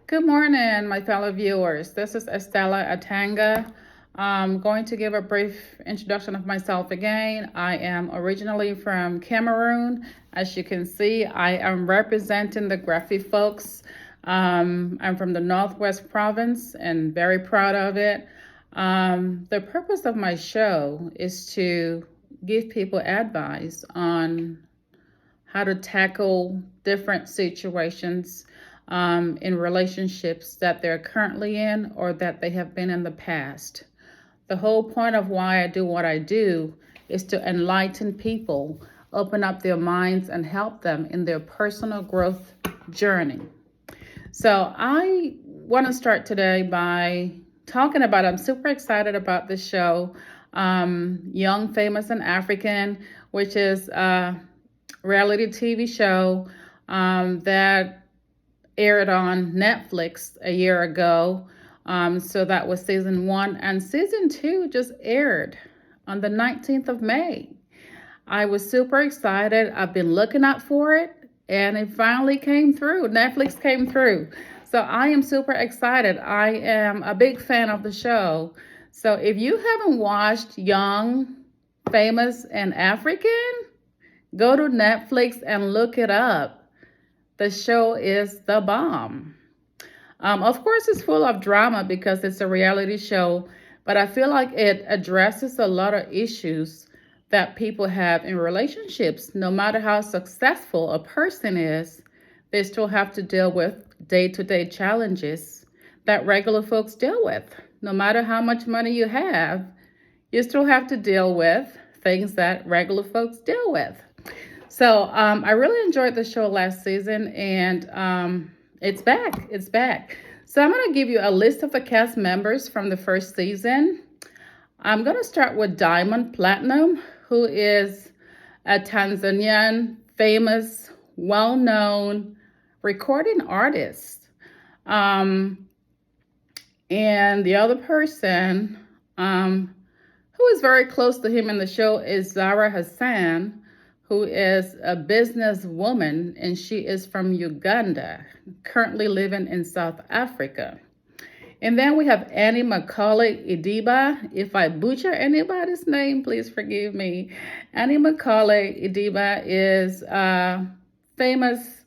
Good morning, my fellow viewers. This is Estella Atanga. I'm going to give a brief introduction of myself again. I am originally from Cameroon. As you can see, I am representing the Graphic folks. I'm from the Northwest Province and very proud of it. The purpose of my show is to give people advice on how to tackle different situations in relationships that they're currently in or that they have been in the past. The whole point of why I do what I do is to enlighten people, open up their minds, and help them in their personal growth journey. So I want to start today by talking about, I'm super excited about this show, Young, Famous, and African, which is a reality TV show that aired on Netflix a year ago. So that was season 1, and season 2 just aired on the 19th of May. I was super excited. I've been looking out for it, and it finally came through. Netflix came through. So I am super excited. I am a big fan of the show. So if you haven't watched Young, Famous, and African, go to Netflix and look it up. The show is the bomb. Of course, it's full of drama because it's a reality show, but I feel like it addresses a lot of issues that people have in relationships. No matter how successful a person is, they still have to deal with day-to-day challenges that regular folks deal with. No matter how much money you have, you still have to deal with things that regular folks deal with. So I really enjoyed the show last season, and it's back. It's back. So I'm going to give you a list of the cast members from the first season. I'm going to start with Diamond Platinum, who is a Tanzanian famous, well-known recording artist. And the other person who is very close to him in the show is Zara Hassan, who is a businesswoman, and she is from Uganda, currently living in South Africa. And then we have Annie Macaulay Idiba. If I butcher anybody's name, please forgive me. Annie Macaulay Idiba is a famous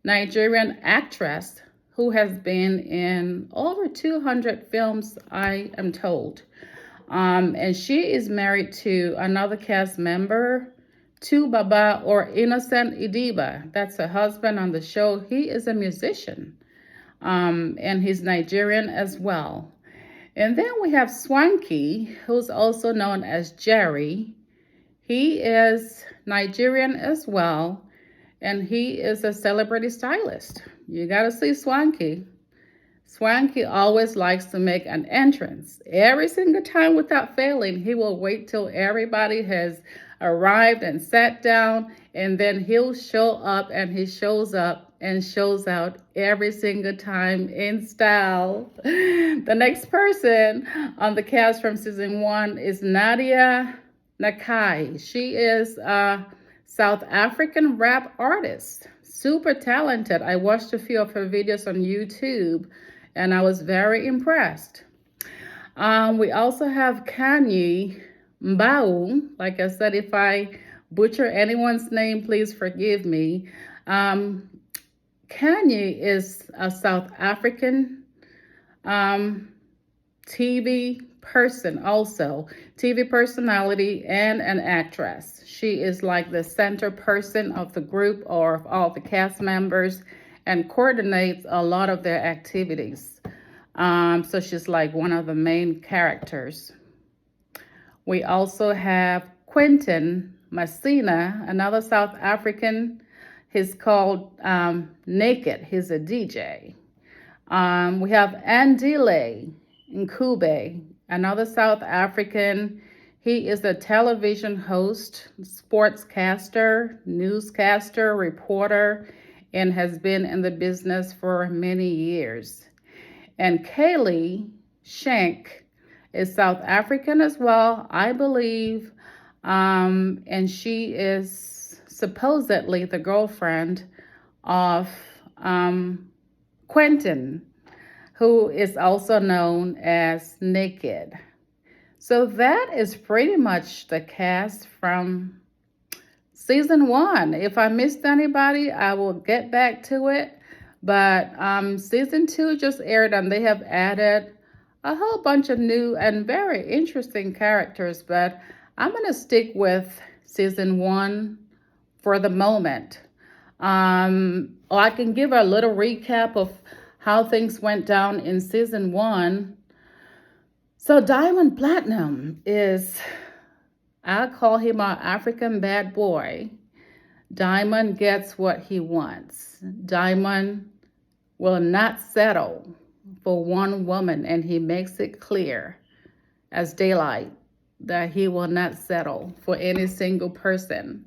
Nigerian actress who has been in over 200 films, I am told. And she is married to another cast member, to Baba or Innocent Idiba. That's her husband on the show. He is a musician, and he's Nigerian as well. And then we have Swanky, who's also known as Jerry. He is Nigerian as well, and he is a celebrity stylist. You got to see Swanky. Swanky always likes to make an entrance. Every single time without failing, he will wait till everybody has arrived and sat down, and then he'll show up, and he shows up and shows out every single time in style. The next person on the cast from season 1 is Nadia Nakai. She is a South African rap artist, super talented. I watched a few of her videos on YouTube, and I was very impressed. We also have Kanye Mbau. Like I said, if I butcher anyone's name, please forgive me. Kanye is a South African TV person, also TV personality and an actress. She is like the center person of the group or of all the cast members and coordinates a lot of their activities. So she's like one of the main characters. We also have Quentin Messina, another South African. He's called Naked. He's a DJ. We have Andile Nkube, another South African. He is a television host, sportscaster, newscaster, reporter, and has been in the business for many years. And Kaylee Shank is South African as well, I believe, and she is supposedly the girlfriend of Quentin. who is also known as Naked. So that is pretty much the cast from season one. If I missed anybody, I will get back to it. But season two just aired, and they have added a whole bunch of new and very interesting characters. But I'm going to stick with season one for the moment. I can give a little recap of how things went down in season one. So Diamond Platinum is, I call him our African bad boy. Diamond gets what he wants. Diamond will not settle for one woman, and he makes it clear as daylight that he will not settle for any single person.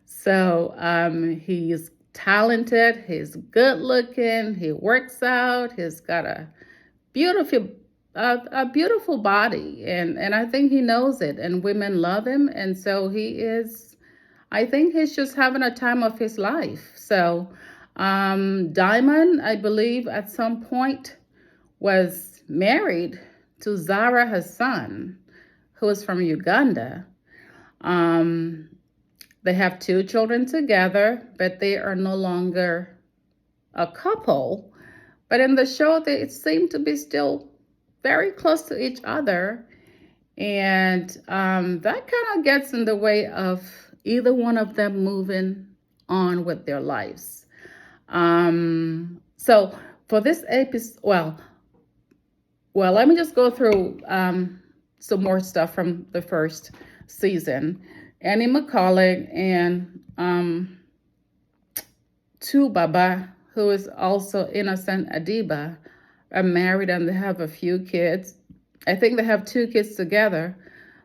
So he's talented, he's good looking, he works out, he's got a beautiful body, and I think he knows it, and women love him, and so I think he's just having a time of his life. So Diamond, I believe at some point was married to Zara Hassan, who is from Uganda. They have 2 children together, but they are no longer a couple. But in the show, they seem to be still very close to each other. And that kind of gets in the way of either one of them moving on with their lives. So for this episode, let me just go through some more stuff from the first season. Annie McCulloch and Tubaba, who is also Innocent Adiba, are married and they have a few kids. I think they have 2 kids together,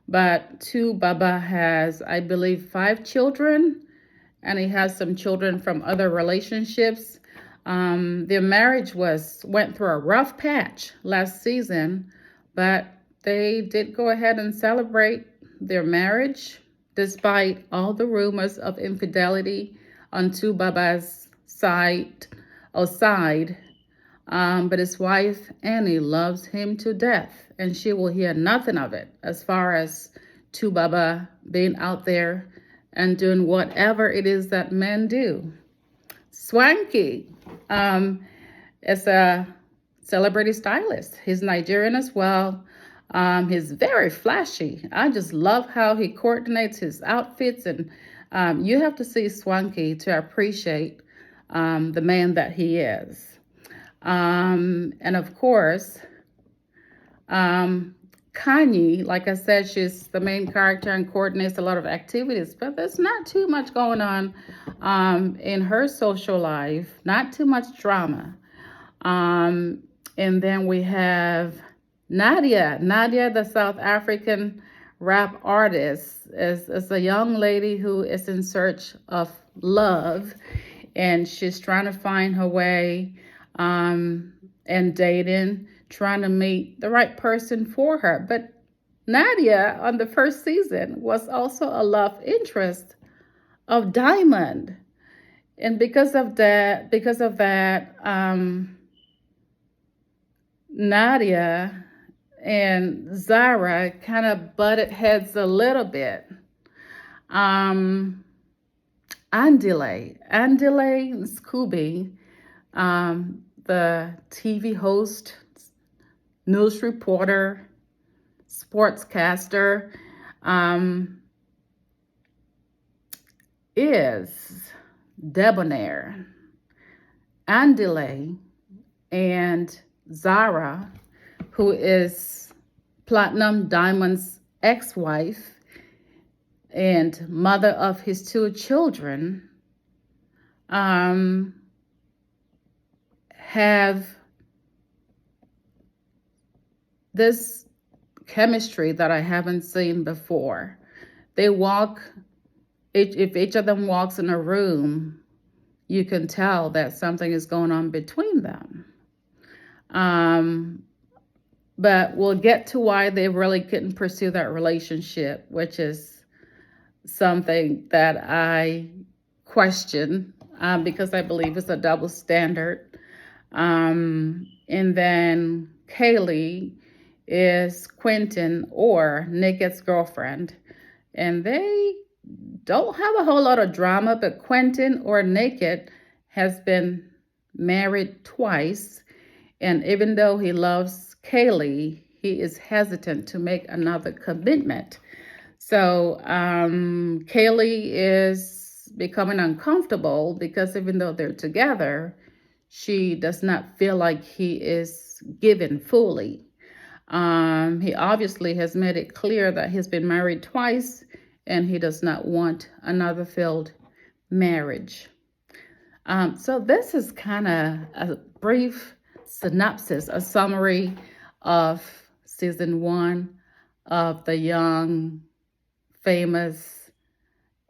but Tubaba has, I believe, 5 children, and he has some children from other relationships. Their marriage went through a rough patch last season, but they did go ahead and celebrate their marriage despite all the rumors of infidelity on Tubaba's side. But his wife, Annie, loves him to death, and she will hear nothing of it as far as Tubaba being out there and doing whatever it is that men do. Swanky is a celebrity stylist. He's Nigerian as well. He's very flashy. I just love how he coordinates his outfits, and you have to see Swanky to appreciate the man that he is. And of course, Kanye, like I said, she's the main character and coordinates a lot of activities, but there's not too much going on in her social life, not too much drama. And then we have Nadia, the South African rap artist, is a young lady who is in search of love, and she's trying to find her way and dating, trying to meet the right person for her. But Nadia on the first season was also a love interest of Diamond. And because of that, Nadia and Zara kind of butted heads a little bit. Andile and Scooby, the TV host, news reporter, sportscaster, is debonair. Andile and Zara, who is Platinum Diamond's ex-wife and mother of his 2 children, have this chemistry that I haven't seen before. They walk, if each of them walks in a room, you can tell that something is going on between them. But we'll get to why they really couldn't pursue that relationship, which is something that I question because I believe it's a double standard. And then Kaylee is Quentin or Naked's girlfriend. And they don't have a whole lot of drama, but Quentin or Naked has been married twice. And even though he loves Kaylee, he is hesitant to make another commitment. So Kaylee is becoming uncomfortable because even though they're together, she does not feel like he is given fully. He obviously has made it clear that he's been married twice and he does not want another failed marriage. So this is kind of a brief synopsis, a summary of season 1 of the young, famous,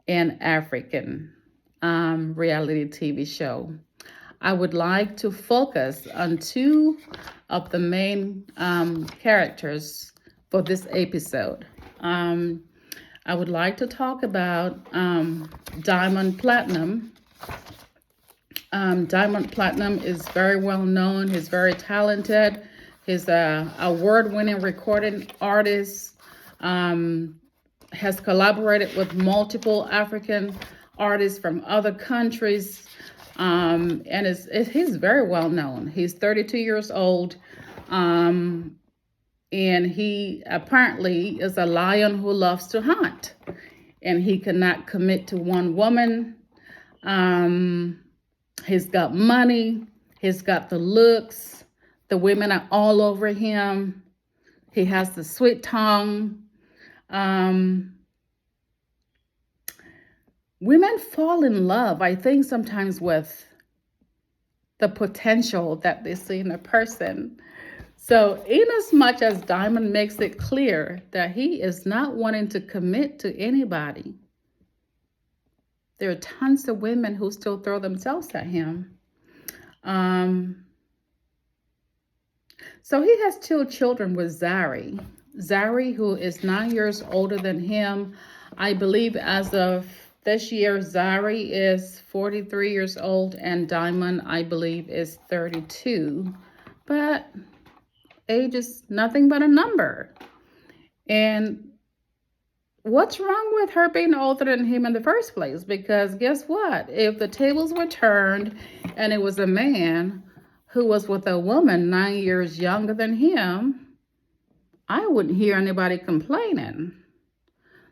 and African reality TV show. I would like to focus on 2 of the main characters for this episode. I would like to talk about Diamond Platinum. Diamond Platinum is very well known. He's very talented. He's an award-winning recording artist. Has collaborated with multiple African artists from other countries. And he's very well known. He's 32 years old. And he apparently is a lion who loves to hunt. And he cannot commit to one woman. He's got money. He's got the looks. The women are all over him. He has the sweet tongue. Women fall in love, I think, sometimes with the potential that they see in a person. So in as much as Diamond makes it clear that he is not wanting to commit to anybody, there are tons of women who still throw themselves at him. So he has 2 children with Zari. Zari, who is 9 years older than him. I believe as of this year, Zari is 43 years old and Diamond, I believe, is 32. But age is nothing but a number. And what's wrong with her being older than him in the first place? Because guess what? If the tables were turned and it was a man who was with a woman 9 years younger than him, I wouldn't hear anybody complaining.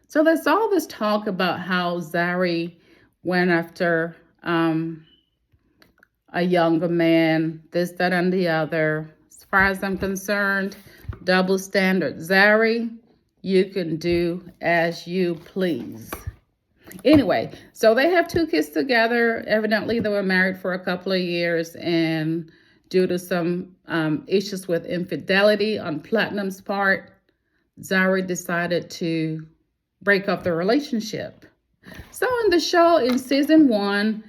So there's all this talk about how Zari went after a younger man, this, that, and the other. As far as I'm concerned, double standard. Zari, you can do as you please. Anyway, so they have 2 kids together. Evidently, they were married for a couple of years, and due to some issues with infidelity on Platinum's part, Zari decided to break up the relationship. So in the show, in season 1,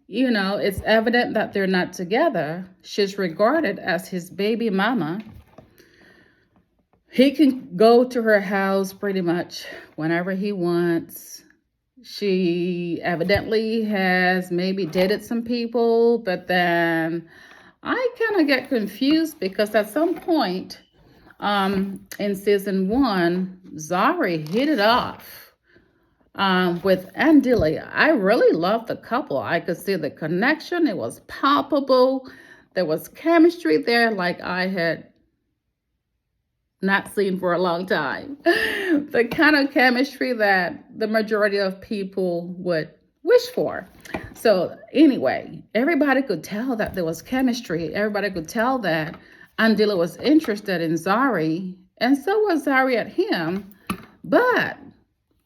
you know, it's evident that they're not together. She's regarded as his baby mama. He can go to her house pretty much whenever he wants. She evidently has maybe dated some people, but then I kind of get confused because at some point in season 1, Zari hit it off with Andile. I really loved the couple. I could see the connection. It was palpable. There was chemistry there like I had not seen for a long time. The kind of chemistry that the majority of people would wish for. So anyway, everybody could tell that there was chemistry. Everybody could tell that Andila was interested in Zari, and so was Zari at him. But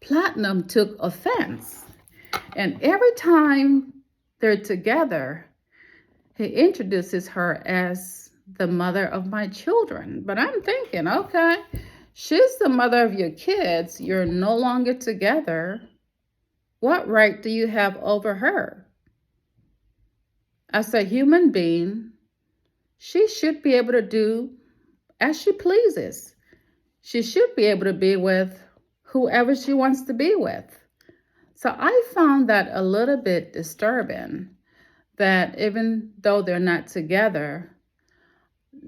Platinum took offense. And every time they're together, he introduces her as the mother of my children. But I'm thinking, okay, she's the mother of your kids. You're no longer together. What right do you have over her? As a human being, she should be able to do as she pleases. She should be able to be with whoever she wants to be with. So I found that a little bit disturbing, that even though they're not together,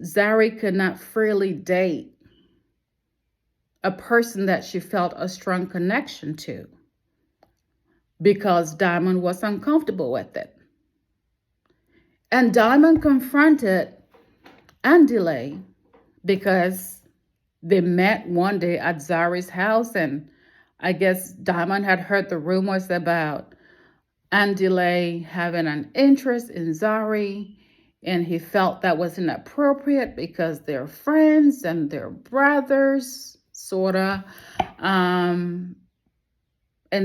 Zari could not freely date a person that she felt a strong connection to because Diamond was uncomfortable with it. And Diamond confronted Andile because they met one day at Zari's house, and I guess Diamond had heard the rumors about Andile having an interest in Zari, and he felt that was inappropriate because they're friends and they're brothers, sorta. And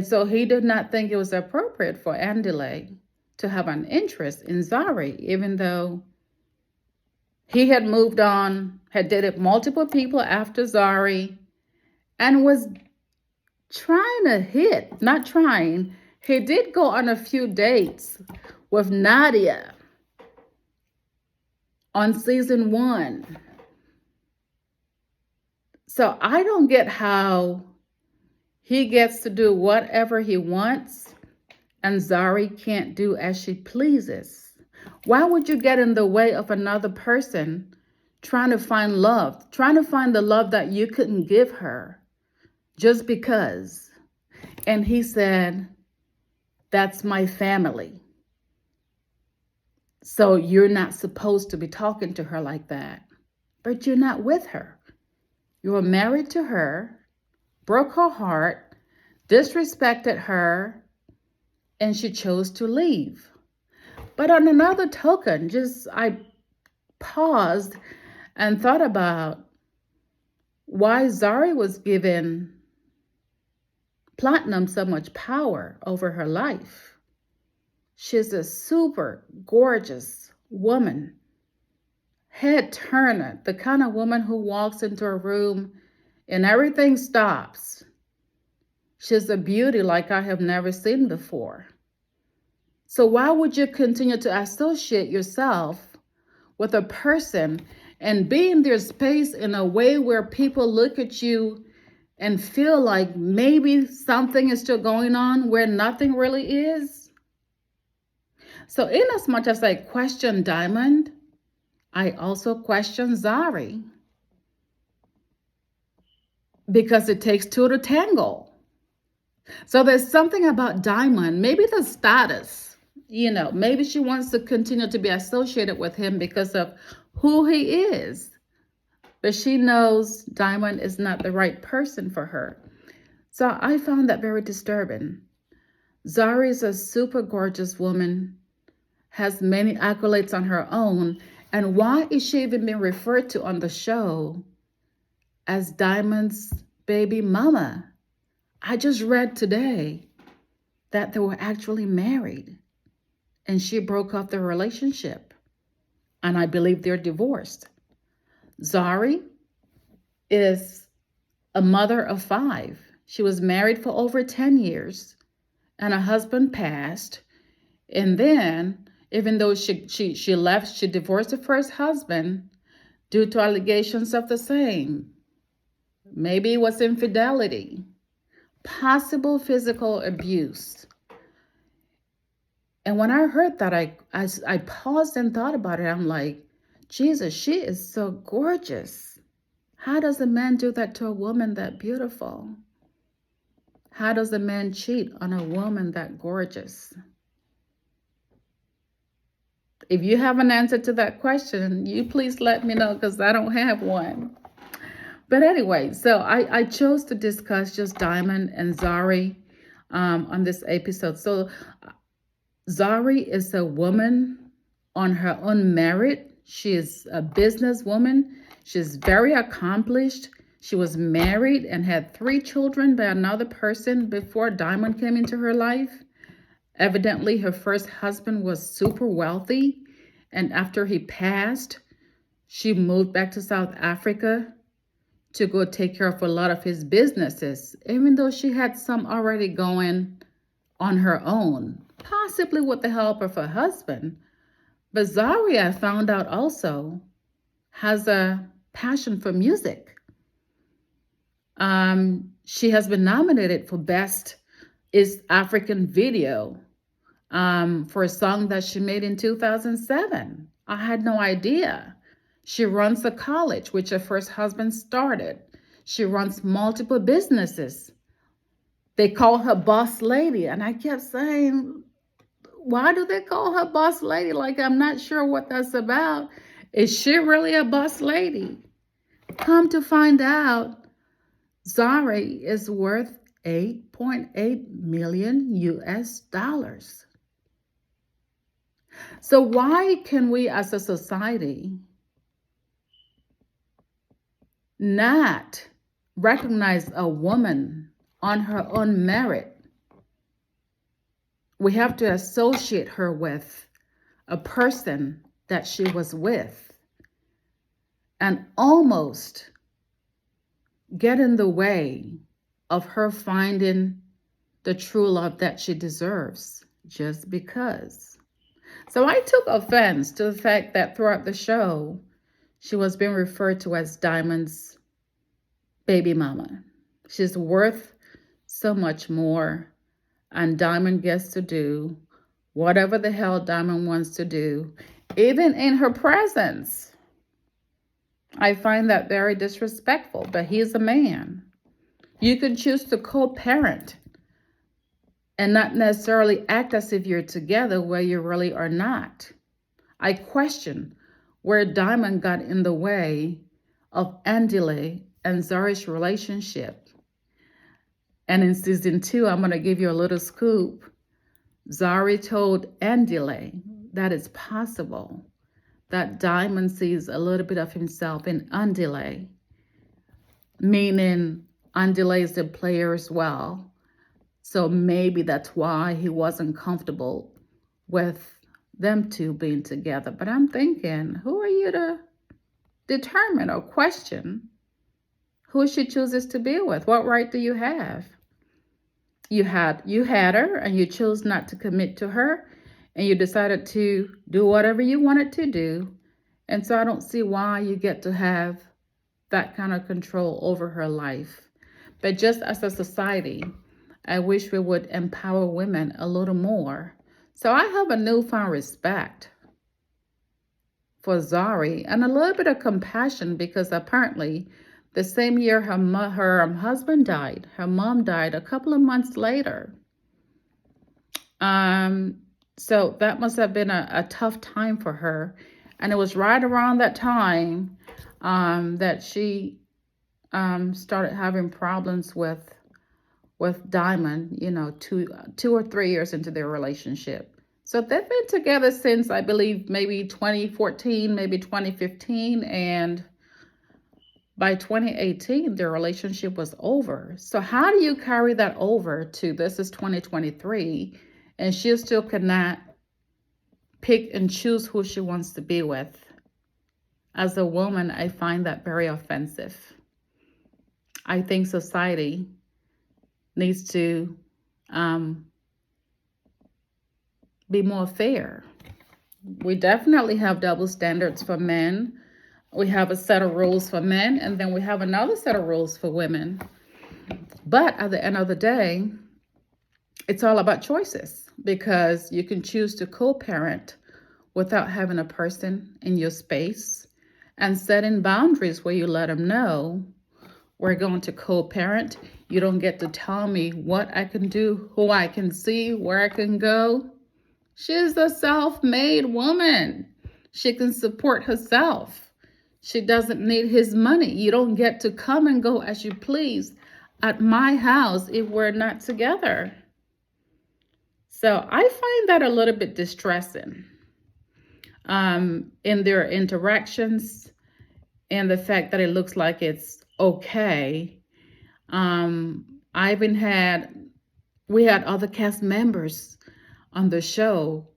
so he did not think it was appropriate for Andile to have an interest in Zari, even though he had moved on, had dated multiple people after Zari, and was not trying. He did go on a few dates with Nadia on season 1. So I don't get how he gets to do whatever he wants and Zari can't do as she pleases. Why would you get in the way of another person trying to find love, trying to find the love that you couldn't give her just because? And he said, that's my family. So you're not supposed to be talking to her like that. But you're not with her. You were married to her, broke her heart, disrespected her, and she chose to leave. But on another token, I paused and thought about why Zari was given Platinum so much power over her life. She's a super gorgeous woman, head turner, the kind of woman who walks into a room and everything stops. She's a beauty like I have never seen before. So why would you continue to associate yourself with a person and be in their space in a way where people look at you and feel like maybe something is still going on where nothing really is? So in as much as I question Diamond, I also question Zari. Because it takes two to tango. So there's something about Diamond, maybe the status, maybe she wants to continue to be associated with him because of who he is. But she knows Diamond is not the right person for her. So I found that very disturbing. Zari is a super gorgeous woman, has many accolades on her own. And why is she even being referred to on the show as Diamond's baby mama? I just read today that they were actually married and she broke off their relationship. And I believe they're divorced. Zari is a mother of 5. She was married for over 10 years and her husband passed. And then, even though she left, she divorced her first husband due to allegations of the same. Maybe it was infidelity, possible physical abuse. And when I heard that, I paused and thought about it. I'm like, Jesus, she is so gorgeous. How does a man do that to a woman that beautiful? How does a man cheat on a woman that gorgeous? If you have an answer to that question, you please let me know because I don't have one. But anyway, so I chose to discuss just Diamond and Zari on this episode. So Zari is a woman on her own merit. She is a businesswoman. She's very accomplished. She was married and had 3 children by another person before Diamond came into her life. Evidently, her first husband was super wealthy. And after he passed, she moved back to South Africa to go take care of a lot of his businesses, even though she had some already going on her own, possibly with the help of her husband. But Zari, I found out also, has a passion for music. She has been nominated for Best East African Video for a song that she made in 2007. I had no idea. She runs a college, which her first husband started. She runs multiple businesses. They call her boss lady. And I kept saying, why do they call her boss lady? Like, I'm not sure what that's about. Is she really a boss lady? Come to find out, Zari is worth 8.8 million US dollars. So why can we as a society not recognize a woman on her own merit? We have to associate her with a person that she was with and almost get in the way of her finding the true love that she deserves just because. So I took offense to the fact that throughout the show, she was being referred to as Diamond's baby mama. She's worth so much more, and Diamond gets to do whatever the hell Diamond wants to do, even in her presence. I find that very disrespectful, but he's a man. You can choose to co-parent and not necessarily act as if you're together where you really are not. I question where Diamond got in the way of Andile and Zari's relationship. And in season 2, I'm going to give you a little scoop. Zari told Andile that it's possible that Diamond sees a little bit of himself in Andile, meaning Andile is a player as well. So maybe that's why he wasn't comfortable with them two being together. But I'm thinking, who are you to determine or question who she chooses to be with? What right do you have? You had her and you chose not to commit to her, and you decided to do whatever you wanted to do. And so I don't see why you get to have that kind of control over her life. But just as a society, I wish we would empower women a little more. So I have a newfound respect for Zari and a little bit of compassion, because apparently the same year her husband died, her mom died a couple of months later. So that must have been a tough time for her. And it was right around that time that she started having problems with Diamond, 2 or 3 years into their relationship. So they've been together since, I believe, maybe 2014, maybe 2015. And by 2018, their relationship was over. So how do you carry that over to this is 2023, and she still cannot pick and choose who she wants to be with? As a woman, I find that very offensive. I think society needs to be more fair. We definitely have double standards for men. We have a set of rules for men, and then we have another set of rules for women. But at the end of the day, it's all about choices, because you can choose to co-parent without having a person in your space and setting boundaries where you let them know, we're going to co-parent. You don't get to tell me what I can do, who I can see, where I can go. She's a self-made woman. She can support herself. She doesn't need his money. You don't get to come and go as you please at my house if we're not together. So I find that a little bit distressing in their interactions, and the fact that it looks like it's okay. We had other cast members on the show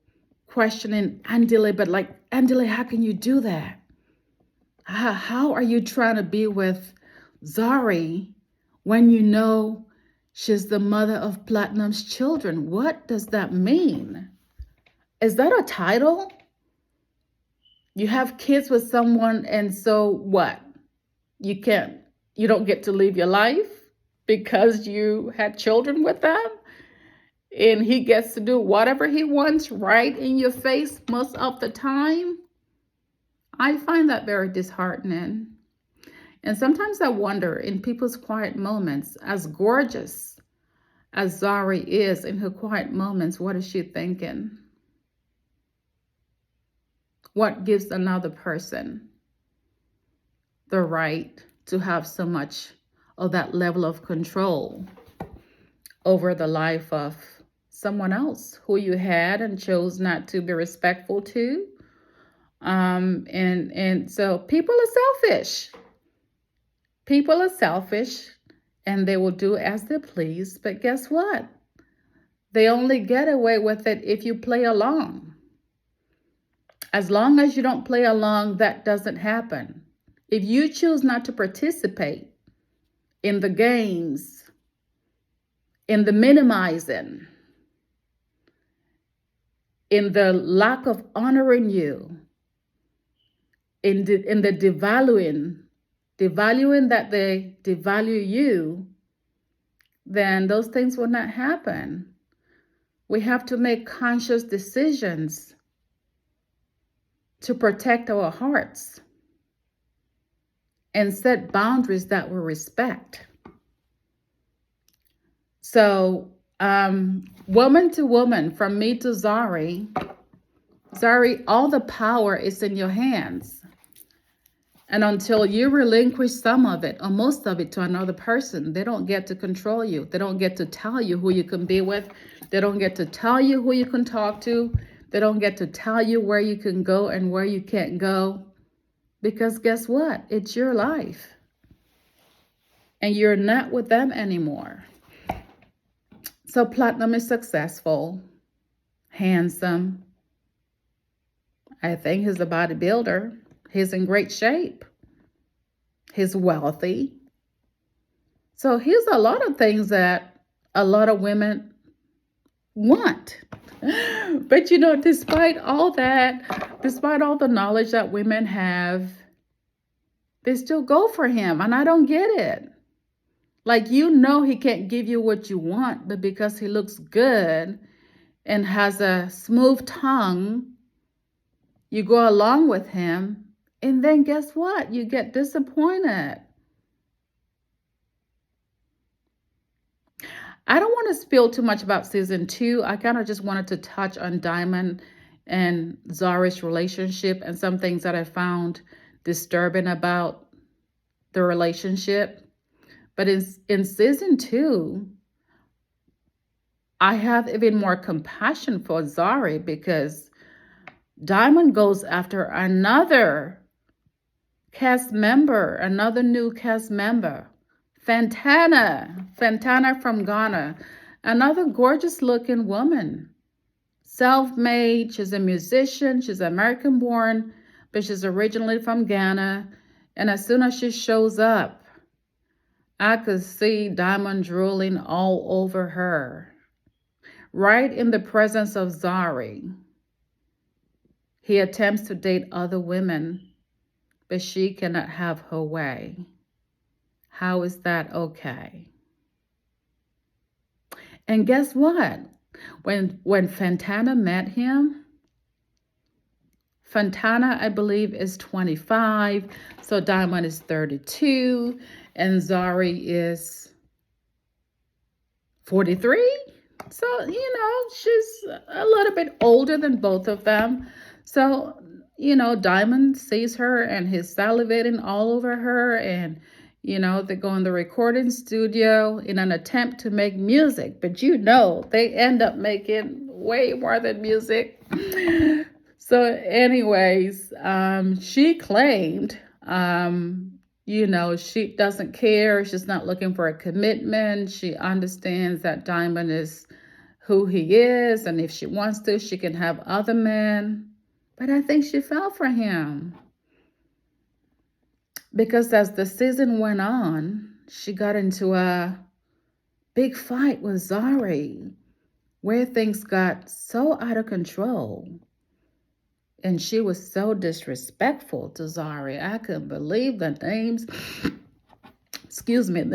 questioning Andile, but like, Andile, how can you do that? How are you trying to be with Zari when you know she's the mother of Platinum's children? What does that mean? Is that a title? You have kids with someone, and so what? You don't get to live your life because you had children with them? And he gets to do whatever he wants right in your face most of the time? I find that very disheartening. And sometimes I wonder, in people's quiet moments, as gorgeous as Zari is in her quiet moments, what is she thinking? What gives another person the right to have so much of that level of control over the life of someone else who you had and chose not to be respectful to? And so people are selfish. People are selfish and they will do as they please. But guess what? They only get away with it if you play along. As long as you don't play along, that doesn't happen. If you choose not to participate in the games, in the minimizing, in the lack of honoring you, in the devaluing that they devalue you, then those things will not happen. We have to make conscious decisions to protect our hearts and set boundaries that we respect. So, woman to woman, from me to Zari, all the power is in your hands. And until you relinquish some of it or most of it to another person, they don't get to control you. They don't get to tell you who you can be with. They don't get to tell you who you can talk to. They don't get to tell you where you can go and where you can't go. Because guess what? It's your life. And you're not with them anymore. So Platinum is successful, handsome. I think he's a bodybuilder. He's in great shape. He's wealthy. So here's a lot of things that a lot of women want. But despite all that, despite all the knowledge that women have, they still go for him. And I don't get it. Like, he can't give you what you want, but because he looks good and has a smooth tongue, you go along with him. And then guess what? You get disappointed. I don't want to spill too much about season 2. I kind of just wanted to touch on Diamond and Zari's relationship and some things that I found disturbing about the relationship. But in season 2, I have even more compassion for Zari because Diamond goes after another new cast member, Fantana from Ghana, another gorgeous looking woman, self-made. She's a musician. She's American born, but she's originally from Ghana. And as soon as she shows up, I could see Diamond drooling all over her, right in the presence of Zari. He attempts to date other women, but she cannot have her way. How is that okay? And guess what? When Fantana met him, Fantana, I believe, is 25, so Diamond is 32, and Zari is 43. So, she's a little bit older than both of them. So, Diamond sees her and he's salivating all over her. And, they go in the recording studio in an attempt to make music. But, they end up making way more than music. So, anyways, she claimed, she doesn't care. She's not looking for a commitment. She understands that Diamond is who he is. And if she wants to, she can have other men. But I think she fell for him. Because as the season went on, she got into a big fight with Zari, where things got so out of control. And she was so disrespectful to Zari. I couldn't believe the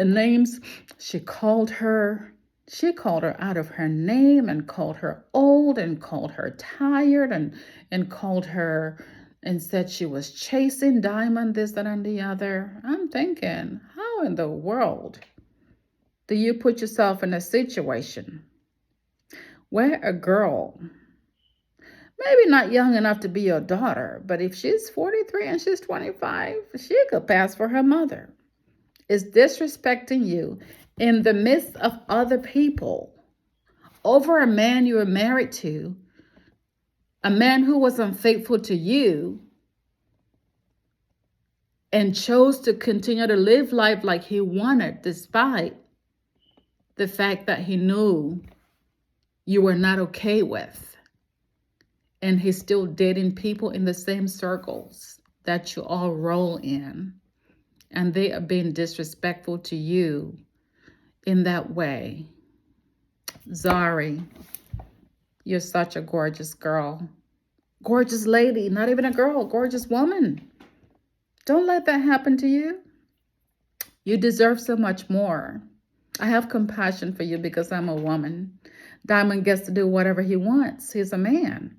names she called her. She called her out of her name and called her old and called her tired and called her and said she was chasing Diamond, this, that, and the other. I'm thinking, how in the world do you put yourself in a situation where a girl, maybe not young enough to be your daughter, but if she's 43 and she's 25, she could pass for her mother, is disrespecting you in the midst of other people over a man you were married to, a man who was unfaithful to you and chose to continue to live life like he wanted, despite the fact that he knew you were not okay with. And he's still dating people in the same circles that you all roll in. And they are being disrespectful to you in that way. Zari, you're such a gorgeous girl. Gorgeous lady, not even a girl, gorgeous woman. Don't let that happen to you. You deserve so much more. I have compassion for you because I'm a woman. Diamond gets to do whatever he wants. He's a man.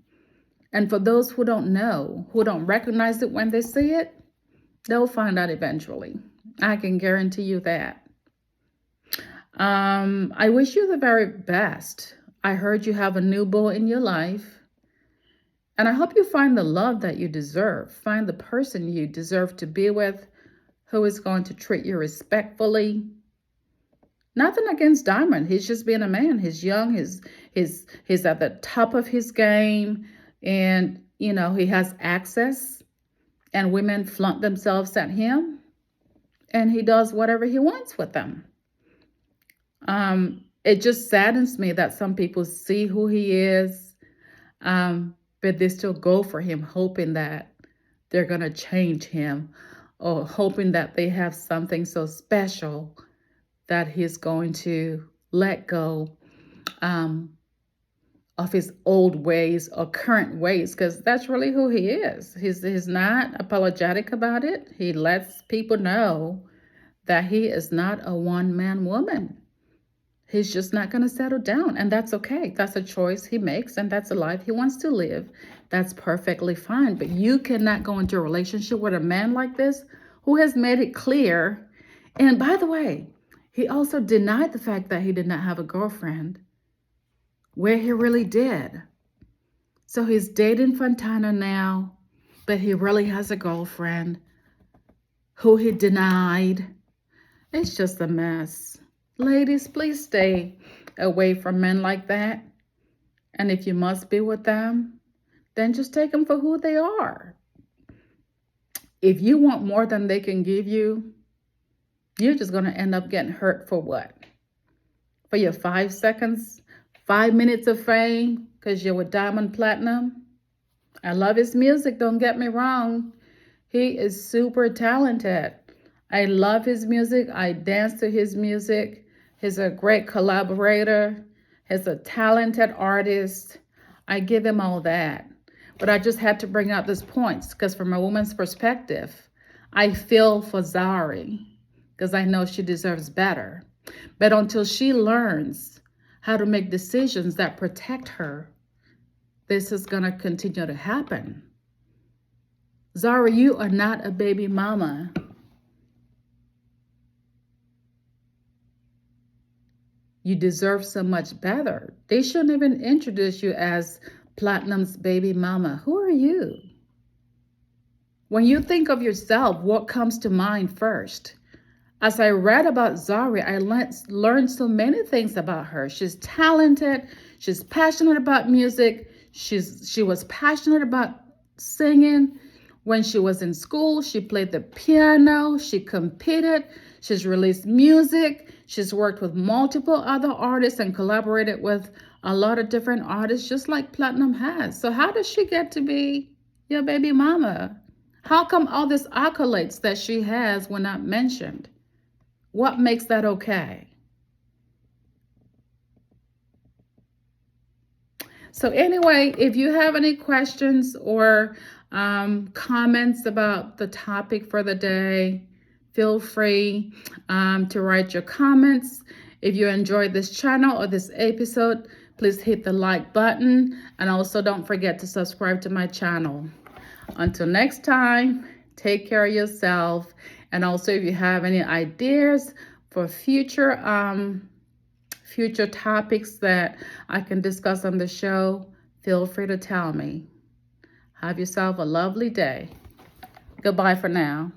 And for those who don't know, who don't recognize it when they see it, they'll find out eventually. I can guarantee you that. I wish you the very best. I heard you have a new boy in your life. And I hope you find the love that you deserve. Find the person you deserve to be with, who is going to treat you respectfully. Nothing against Diamond. He's just being a man. He's young. He's at the top of his game. And, you know, he has access. And women flaunt themselves at him. And he does whatever he wants with them. It just saddens me that some people see who he is, but they still go for him, hoping that they're going to change him, or hoping that they have something so special that he's going to let go of his old ways or current ways, because that's really who he is. He's not apologetic about it. He lets people know that he is not a one-man woman. He's just not going to settle down, and that's okay. That's a choice he makes, and that's a life he wants to live. That's perfectly fine, but you cannot go into a relationship with a man like this who has made it clear. And by the way, he also denied the fact that he did not have a girlfriend, where he really did. So he's dating Fontana now, but he really has a girlfriend who he denied. It's just a mess. Ladies, please stay away from men like that. And if you must be with them, then just take them for who they are. If you want more than they can give you, you're just going to end up getting hurt for what? For your 5 seconds, 5 minutes of fame because you're with Diamond Platinum? I love his music, don't get me wrong. He is super talented. I love his music. I dance to his music. He's a great collaborator. He's a talented artist. I give him all that. But I just had to bring out these points because from a woman's perspective, I feel for Zari because I know she deserves better. But until she learns how to make decisions that protect her, this is going to continue to happen. Zari, you are not a baby mama. You deserve so much better. They shouldn't even introduce you as Platinum's baby mama. Who are you? When you think of yourself, what comes to mind first? As I read about Zari, I learned so many things about her. She's talented. She's passionate about music. She was passionate about singing. When she was in school, she played the piano. She competed. She's released music. She's worked with multiple other artists and collaborated with a lot of different artists, just like Platinum has. So how does she get to be your baby mama? How come all these accolades that she has were not mentioned? What makes that okay? So anyway, if you have any questions or comments about the topic for the day, feel free to write your comments. If you enjoyed this channel or this episode, please hit the like button. And also don't forget to subscribe to my channel. Until next time, take care of yourself. And also, if you have any ideas for future topics that I can discuss on the show, feel free to tell me. Have yourself a lovely day. Goodbye for now.